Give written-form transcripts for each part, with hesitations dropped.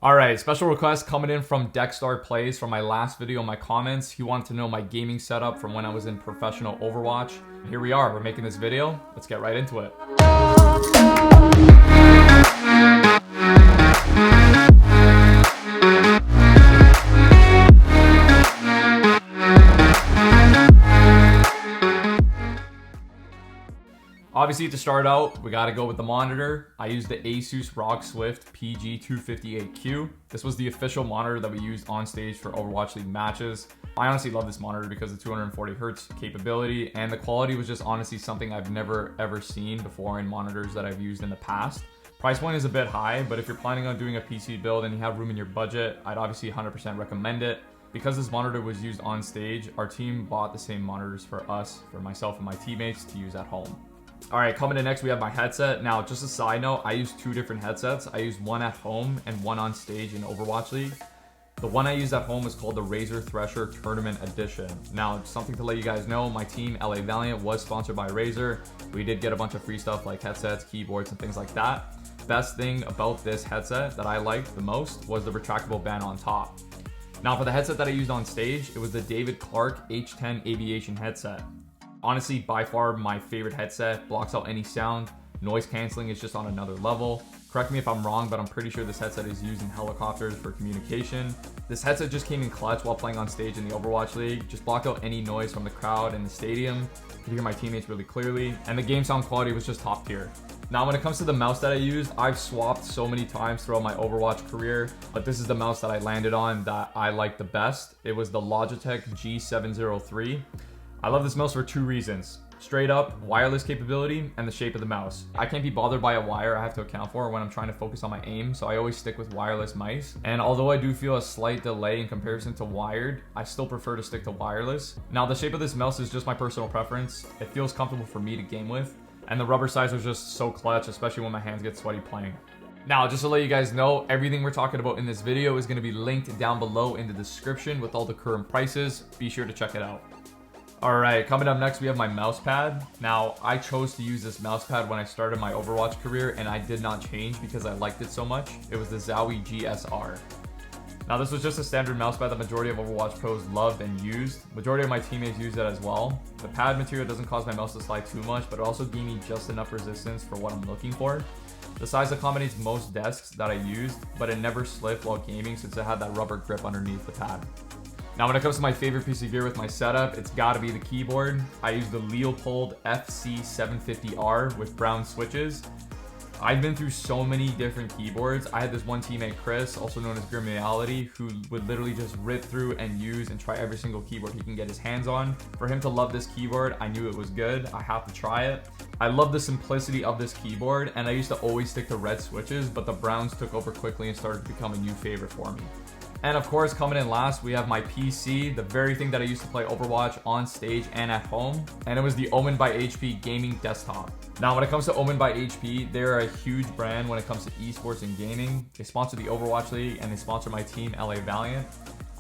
Alright, special request coming in from Dexstar Plays from my last video in my comments. He wanted to know my gaming setup from when I was in professional Overwatch. Here we are, we're making this video. Let's get right into it. Obviously, to start out, we gotta go with the monitor. I used the Asus ROG Swift PG258Q. This was the official monitor that we used on stage for Overwatch League matches. I honestly love this monitor because of the 240 Hertz capability, and the quality was just honestly something I've never ever seen before in monitors that I've used in the past. Price point is a bit high, but if you're planning on doing a PC build and you have room in your budget, I'd obviously 100% recommend it. Because this monitor was used on stage, our team bought the same monitors for us, for myself and my teammates to use at home. Alright, coming in next, we have my headset. Now, just a side note, I use two different headsets. I use one at home and one on stage in Overwatch League. The one I used at home is called the Razer Thresher Tournament Edition. Now, something to let you guys know, my team, LA Valiant, was sponsored by Razer. We did get a bunch of free stuff like headsets, keyboards, and things like that. Best thing about this headset that I liked the most was the retractable band on top. Now, for the headset that I used on stage, it was the David Clark H10 Aviation headset. Honestly, by far my favorite headset, blocks out any sound, noise canceling is just on another level. Correct me if I'm wrong, but I'm pretty sure this headset is used in helicopters for communication. This headset just came in clutch while playing on stage in the Overwatch League, just blocked out any noise from the crowd in the stadium. Could hear my teammates really clearly, and the game sound quality was just top tier. Now, when it comes to the mouse that I used, I've swapped so many times throughout my Overwatch career, but this is the mouse that I landed on that I like the best. It was the Logitech G703. I love this mouse for two reasons. Straight up, wireless capability and the shape of the mouse. I can't be bothered by a wire I have to account for when I'm trying to focus on my aim, so I always stick with wireless mice. And although I do feel a slight delay in comparison to wired, I still prefer to stick to wireless. Now, the shape of this mouse is just my personal preference. It feels comfortable for me to game with, and the rubber size was just so clutch, especially when my hands get sweaty playing. Now, just to let you guys know, everything we're talking about in this video is going to be linked down below in the description with all the current prices. Be sure to check it out. Alright, coming up next, we have my mousepad. Now, I chose to use this mousepad when I started my Overwatch career, and I did not change because I liked it so much. It was the Zowie GSR. Now, this was just a standard mousepad that majority of Overwatch pros loved and used. Majority of my teammates used it as well. The pad material doesn't cause my mouse to slide too much, but it also gave me just enough resistance for what I'm looking for. The size accommodates most desks that I used, but it never slipped while gaming since it had that rubber grip underneath the pad. Now, when it comes to my favorite piece of gear with my setup, it's gotta be the keyboard. I use the Leopold FC750R with brown switches. I've been through so many different keyboards. I had this one teammate, Chris, also known as Grimreality, who would literally just rip through and use and try every single keyboard he can get his hands on. For him to love this keyboard, I knew it was good. I have to try it. I love the simplicity of this keyboard, and I used to always stick to red switches, but the browns took over quickly and started to become a new favorite for me. And of course, coming in last, we have my PC, the very thing that I used to play Overwatch on stage and at home. And it was the OMEN by HP gaming desktop. Now, when it comes to OMEN by HP, they're a huge brand when it comes to esports and gaming. They sponsor the Overwatch League and they sponsor my team, LA Valiant.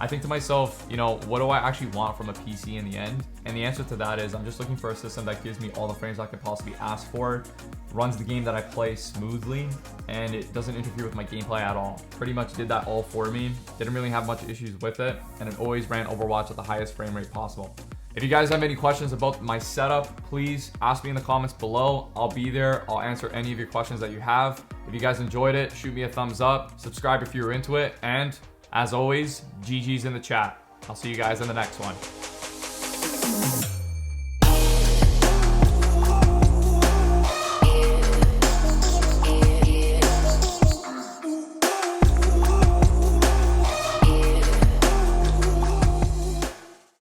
I think to myself, you know, what do I actually want from a PC in the end? And the answer to that is I'm just looking for a system that gives me all the frames I could possibly ask for, runs the game that I play smoothly, and it doesn't interfere with my gameplay at all. Pretty much did that all for me. Didn't really have much issues with it, and it always ran Overwatch at the highest frame rate possible. If you guys have any questions about my setup, please ask me in the comments below. I'll be there. I'll answer any of your questions that you have. If you guys enjoyed it, shoot me a thumbs up, subscribe if you're into it, and as always, GG's in the chat. I'll see you guys in the next one.